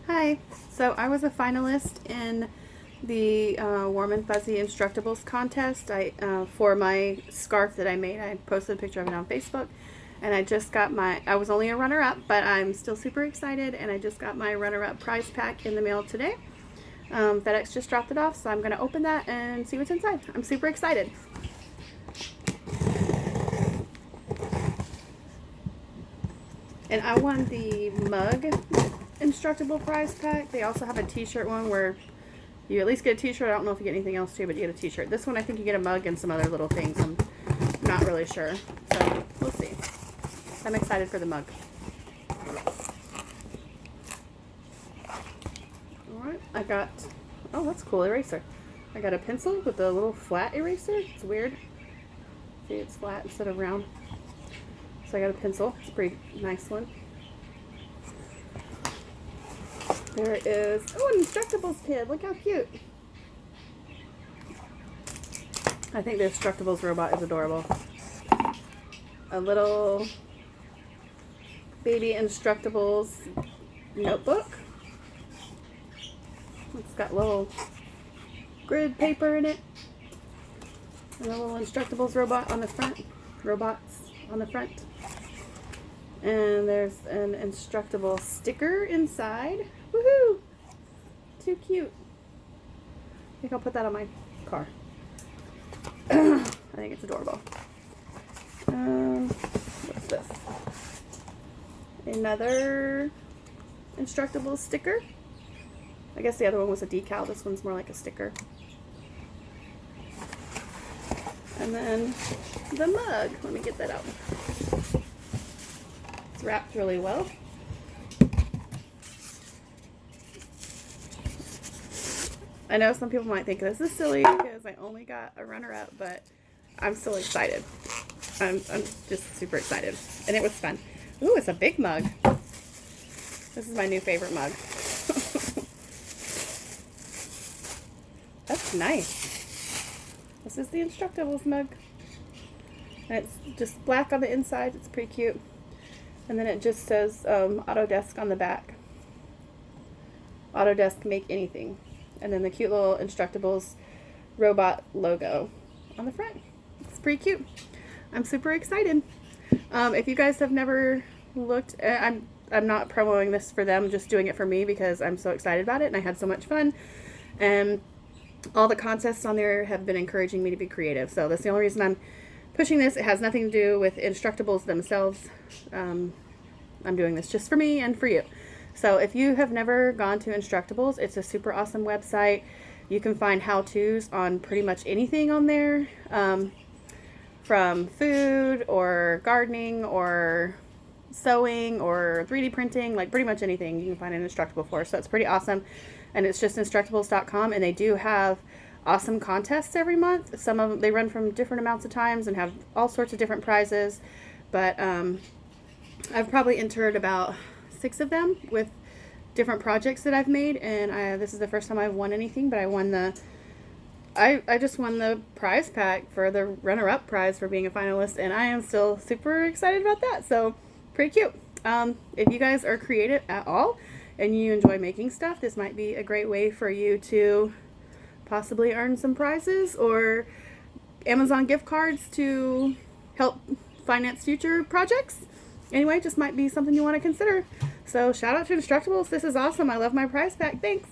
Hi. So I was a finalist in the Warm and Fuzzy Instructables contest. For my scarf that I made. I posted a picture of it on Facebook, and I was only a runner-up, but I'm still super excited, and I just got my runner-up prize pack in the mail today. FedEx just dropped it off, so I'm going to open that and see what's inside. I'm super excited. And I won the mug Instructable prize pack. They also have a t-shirt one where you at least get a t-shirt. I don't know if you get anything else too, but you get a t-shirt. This one I think you get a mug and some other little things. I'm not really sure. So we'll see. I'm excited for the mug. Alright, I got, oh, that's a cool eraser. I got a pencil with a little flat eraser. It's weird. See, it's flat instead of round. So I got a pencil. It's a pretty nice one. There is, oh, an Instructables kid. Look how cute. I think the Instructables robot is adorable. A little baby Instructables notebook. It's got little grid paper in it. And a little Instructables robot on the front. Robots on the front. And there's an Instructable sticker inside. Woohoo! Too cute. I think I'll put that on my car. I think it's adorable. What's this? Another Instructable sticker. I guess the other one was a decal. This one's more like a sticker. And then the mug. Let me get that out. It's wrapped really well. I know some people might think this is silly because I only got a runner-up, but I'm still excited. I'm just super excited. And it was fun. Ooh, it's a big mug. This is my new favorite mug. That's nice. This is the Instructables mug. And it's just black on the inside. It's pretty cute. And then it just says Autodesk on the back. Autodesk make anything. And then the cute little Instructables robot logo on the front. It's pretty cute. I'm super excited. If you guys have never looked, I'm not promoting this for them, just doing it for me because I'm so excited about it and I had so much fun. And all the contests on there have been encouraging me to be creative. So that's the only reason I'm pushing this. It has nothing to do with Instructables themselves. I'm doing this just for me and for you. So if you have never gone to Instructables, it's a super awesome website. You can find how-tos on pretty much anything on there, from food or gardening or sewing or 3D printing, like pretty much anything you can find an Instructable for. So it's pretty awesome. And it's just Instructables.com, and they do have awesome contests every month. Some of them, they run from different amounts of times and have all sorts of different prizes. But I've probably entered about 6 of them with different projects that I've made, and this is the first time I've won anything, but I won I just won the prize pack for the runner-up prize for being a finalist, and I am still super excited about that. So pretty cute. If you guys are creative at all and you enjoy making stuff, this might be a great way for you to possibly earn some prizes or Amazon gift cards to help finance future projects. Anyway, just might be something you want to consider. So shout out to Instructables. This is awesome. I love my prize pack. Thanks.